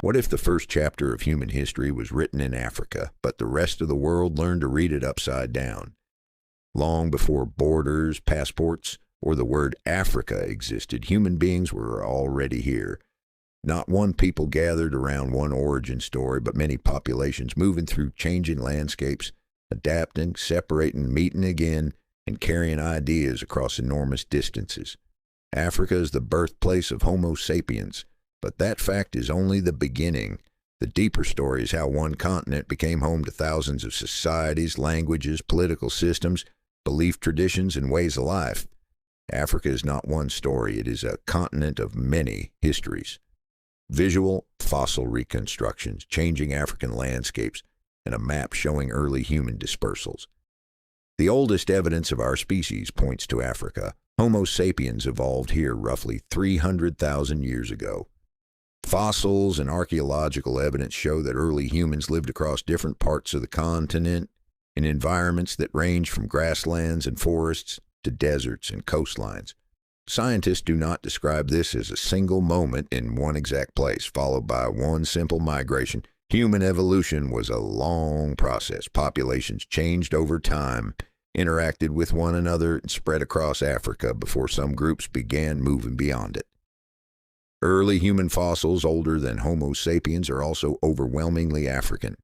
What if the first chapter of human history was written in Africa, but the rest of the world learned to read it upside down? Long before borders, passports, or the word Africa existed, human beings were already here. Not one people gathered around one origin story, but many populations moving through changing landscapes, adapting, separating, meeting again, and carrying ideas across enormous distances. Africa is the birthplace of Homo sapiens, but that fact is only the beginning. The deeper story is how one continent became home to thousands of societies, languages, political systems, belief traditions, and ways of life. Africa is not one story, it is a continent of many histories. Visual, fossil reconstructions, changing African landscapes, and a map showing early human dispersals. The oldest evidence of our species points to Africa. Homo sapiens evolved here roughly 300,000 years ago. Fossils and archaeological evidence show that early humans lived across different parts of the continent in environments that range from grasslands and forests to deserts and coastlines. Scientists do not describe this as a single moment in one exact place, followed by one simple migration. Human evolution was a long process. Populations changed over time, interacted with one another, and spread across Africa before some groups began moving beyond it. Early human fossils older than Homo sapiens are also overwhelmingly African.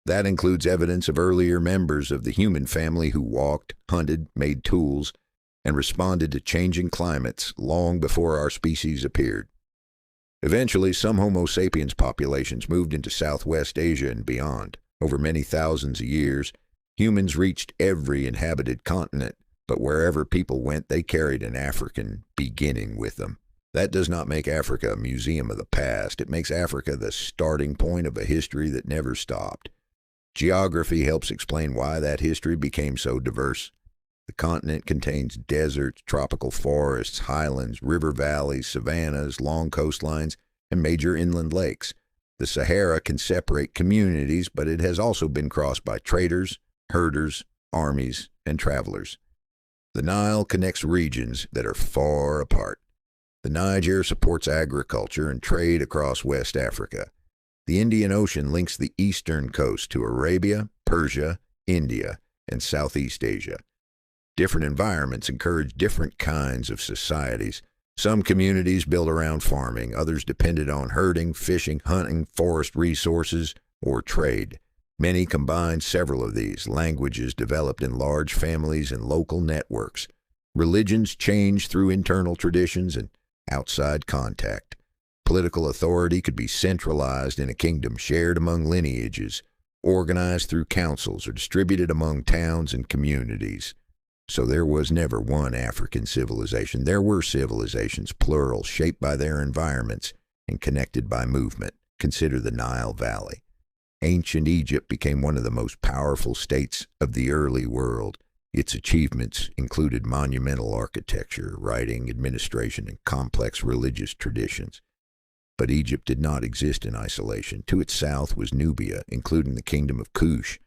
That includes evidence of earlier members of the human family who walked, hunted, made tools, and responded to changing climates long before our species appeared. Eventually, some Homo sapiens populations moved into Southwest Asia and beyond. Over many thousands of years, humans reached every inhabited continent, but wherever people went, they carried an African beginning with them. That does not make Africa a museum of the past. It makes Africa the starting point of a history that never stopped. Geography helps explain why that history became so diverse. The continent contains deserts, tropical forests, highlands, river valleys, savannas, long coastlines, and major inland lakes. The Sahara can separate communities, but it has also been crossed by traders, herders, armies, and travelers. The Nile connects regions that are far apart. The Niger supports agriculture and trade across West Africa. The Indian Ocean links the eastern coast to Arabia, Persia, India, and Southeast Asia. Different environments encourage different kinds of societies. Some communities built around farming, others depended on herding, fishing, hunting, forest resources, or trade. Many combined several of these. Languages developed in large families and local networks. Religions changed through internal traditions and outside contact. Political authority could be centralized in a kingdom, shared among lineages, organized through councils, or distributed among towns and communities. So there was never one African civilization. There were civilizations, plural, shaped by their environments and connected by movement. Consider the Nile Valley. Ancient Egypt became one of the most powerful states of the early world. Its achievements included monumental architecture, writing, administration, and complex religious traditions. But Egypt did not exist in isolation. To its south was Nubia, including the kingdom of Kush,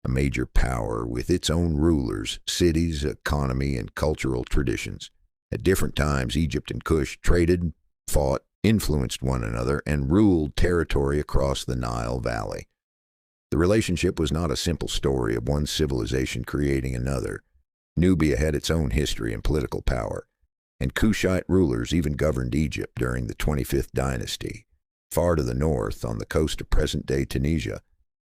a major power with its own rulers, cities, economy, and cultural traditions. At different times, Egypt and Kush traded, fought, influenced one another, and ruled territory across the Nile Valley. The relationship was not a simple story of one civilization creating another. Nubia had its own history and political power, and Kushite rulers even governed Egypt during the 25th dynasty. Far to the north, on the coast of present-day Tunisia,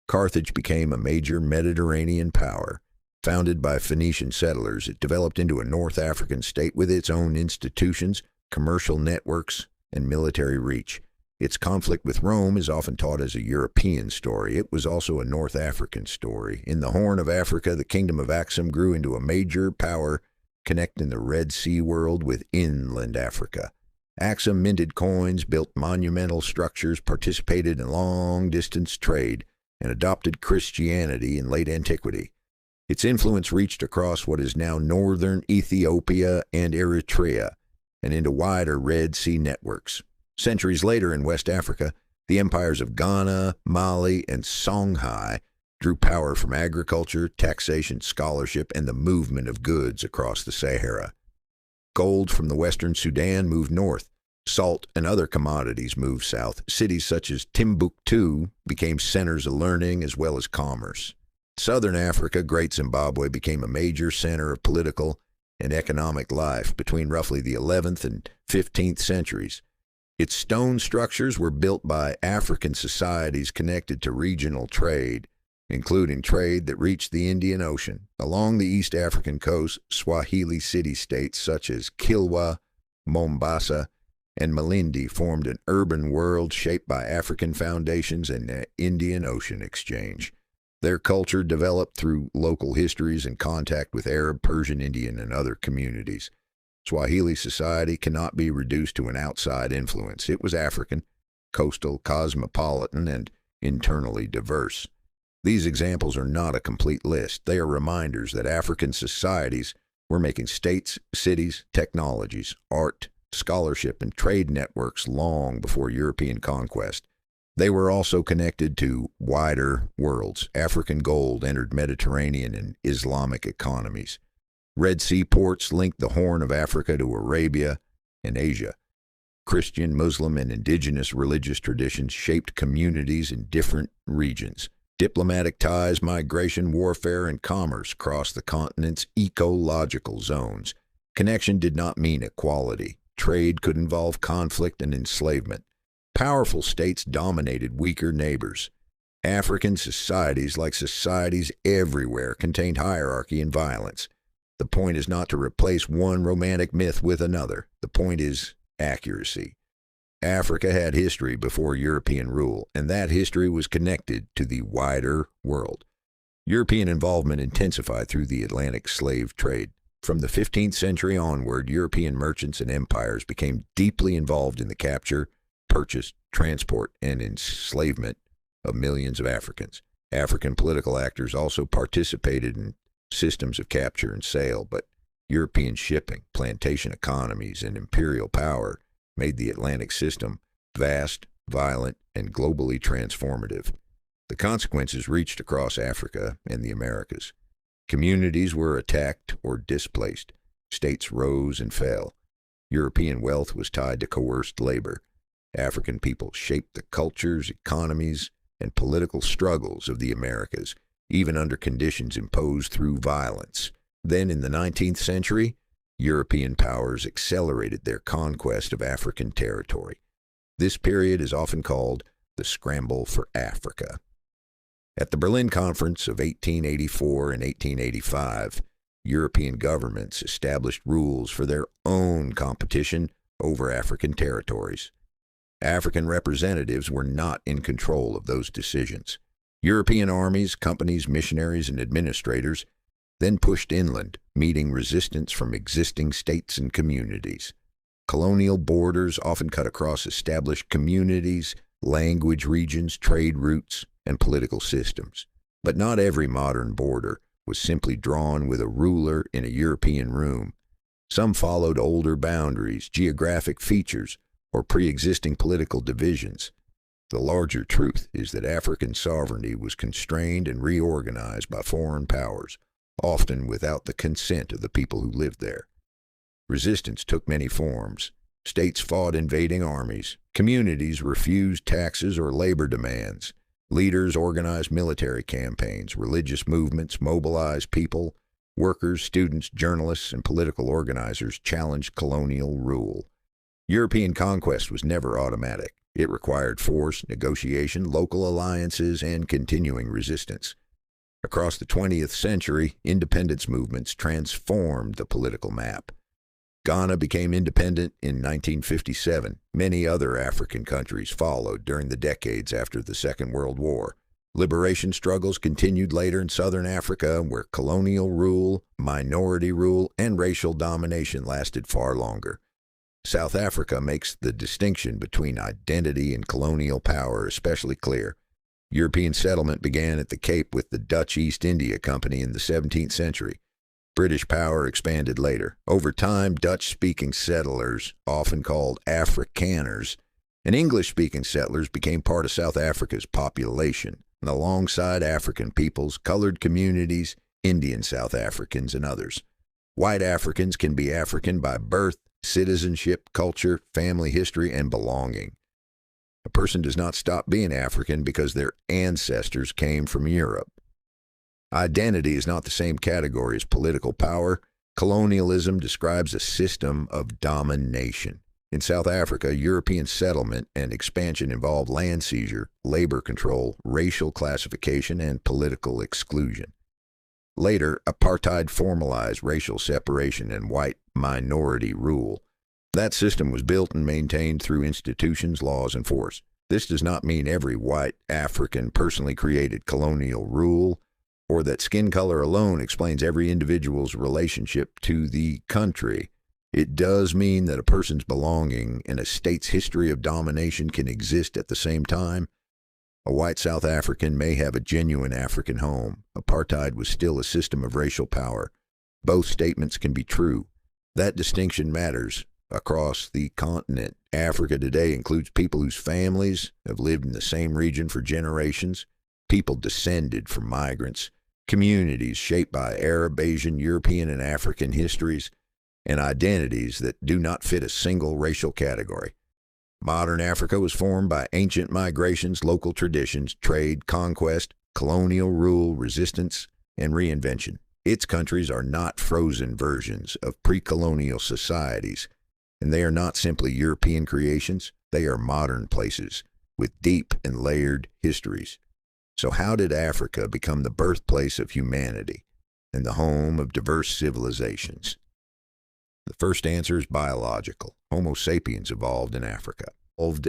Carthage became a major Mediterranean power. Founded by Phoenician settlers, it developed into a North African state with its own institutions, commercial networks, and military reach. Its conflict with Rome is often taught as a European story. It was also a North African story. In the Horn of Africa, the kingdom of Axum grew into a major power, connecting the Red Sea world with inland Africa. Axum minted coins, built monumental structures, participated in long-distance trade, and adopted Christianity in late antiquity. Its influence reached across what is now northern Ethiopia and Eritrea, and into wider Red Sea networks. Centuries later in West Africa, the empires of Ghana, Mali, and Songhai drew power from agriculture, taxation, scholarship, and the movement of goods across the Sahara. Gold from the western Sudan moved north. Salt and other commodities moved south. Cities such as Timbuktu became centers of learning as well as commerce. Southern Africa, Great Zimbabwe, became a major center of political and economic life between roughly the 11th and 15th centuries. Its stone structures were built by African societies connected to regional trade, including trade that reached the Indian Ocean. Along the East African coast, Swahili city-states such as Kilwa, Mombasa, and Malindi formed an urban world shaped by African foundations and the Indian Ocean exchange. Their culture developed through local histories and contact with Arab, Persian, Indian, and other communities. Swahili society cannot be reduced to an outside influence. It was African, coastal, cosmopolitan, and internally diverse. These examples are not a complete list. They are reminders that African societies were making states, cities, technologies, art, scholarship, and trade networks long before European conquest. They were also connected to wider worlds. African gold entered Mediterranean and Islamic economies. Red Sea ports linked the Horn of Africa to Arabia and Asia. Christian, Muslim, and indigenous religious traditions shaped communities in different regions. Diplomatic ties, migration, warfare, and commerce crossed the continent's ecological zones. Connection did not mean equality. Trade could involve conflict and enslavement. Powerful states dominated weaker neighbors. African societies, like societies everywhere, contained hierarchy and violence. The point is not to replace one romantic myth with another. The point is accuracy. Africa had history before European rule, and that history was connected to the wider world. European involvement intensified through the Atlantic slave trade. From the 15th century onward, European merchants and empires became deeply involved in the capture, purchase, transport, and enslavement of millions of Africans. African political actors also participated in systems of capture and sale, but European shipping, plantation economies, and imperial power made the Atlantic system vast, violent, and globally transformative. The consequences reached across Africa and the Americas. Communities were attacked or displaced. States rose and fell. European wealth was tied to coerced labor. African people shaped the cultures, economies, and political struggles of the Americas, even under conditions imposed through violence. Then in the 19th century, European powers accelerated their conquest of African territory. This period is often called the Scramble for Africa. At the Berlin Conference of 1884 and 1885, European governments established rules for their own competition over African territories. African representatives were not in control of those decisions. European armies, companies, missionaries, and administrators then pushed inland, meeting resistance from existing states and communities. Colonial borders often cut across established communities, language regions, trade routes, and political systems. But not every modern border was simply drawn with a ruler in a European room. Some followed older boundaries, geographic features, or pre-existing political divisions. The larger truth is that African sovereignty was constrained and reorganized by foreign powers, often without the consent of the people who lived there. Resistance took many forms. States fought invading armies. Communities refused taxes or labor demands. Leaders organized military campaigns. Religious movements mobilized people. Workers, students, journalists, and political organizers challenged colonial rule. European conquest was never automatic. It required force, negotiation, local alliances, and continuing resistance. Across the 20th century, independence movements transformed the political map. Ghana became independent in 1957. Many other African countries followed during the decades after the Second World War. Liberation struggles continued later in southern Africa, where colonial rule, minority rule, and racial domination lasted far longer. South Africa makes the distinction between identity and colonial power especially clear. European settlement began at the Cape with the Dutch East India Company in the 17th century. British power expanded later. Over time, Dutch-speaking settlers, often called Afrikaners, and English-speaking settlers became part of South Africa's population, and alongside African peoples, colored communities, Indian South Africans, and others. White Africans can be African by birth, citizenship, culture, family history, and belonging. A person does not stop being African because their ancestors came from Europe. Identity is not the same category as political power. Colonialism describes a system of domination. In South Africa, European settlement and expansion involved land seizure, labor control, racial classification, and political exclusion. Later, apartheid formalized racial separation and white minority rule. That system was built and maintained through institutions, laws, and force. This does not mean every white African personally created colonial rule, or that skin color alone explains every individual's relationship to the country. It does mean that a person's belonging in a state's history of domination can exist at the same time. A white South African may have a genuine African home. Apartheid was still a system of racial power. Both statements can be true. That distinction matters across the continent. Africa today includes people whose families have lived in the same region for generations, people descended from migrants, communities shaped by Arab, Asian, European, and African histories, and identities that do not fit a single racial category. Modern Africa was formed by ancient migrations, local traditions, trade, conquest, colonial rule, resistance, and reinvention. Its countries are not frozen versions of pre-colonial societies, and they are not simply European creations. They are modern places with deep and layered histories. So how did Africa become the birthplace of humanity and the home of diverse civilizations? The first answer is biological. Homo sapiens evolved in Africa. Evolved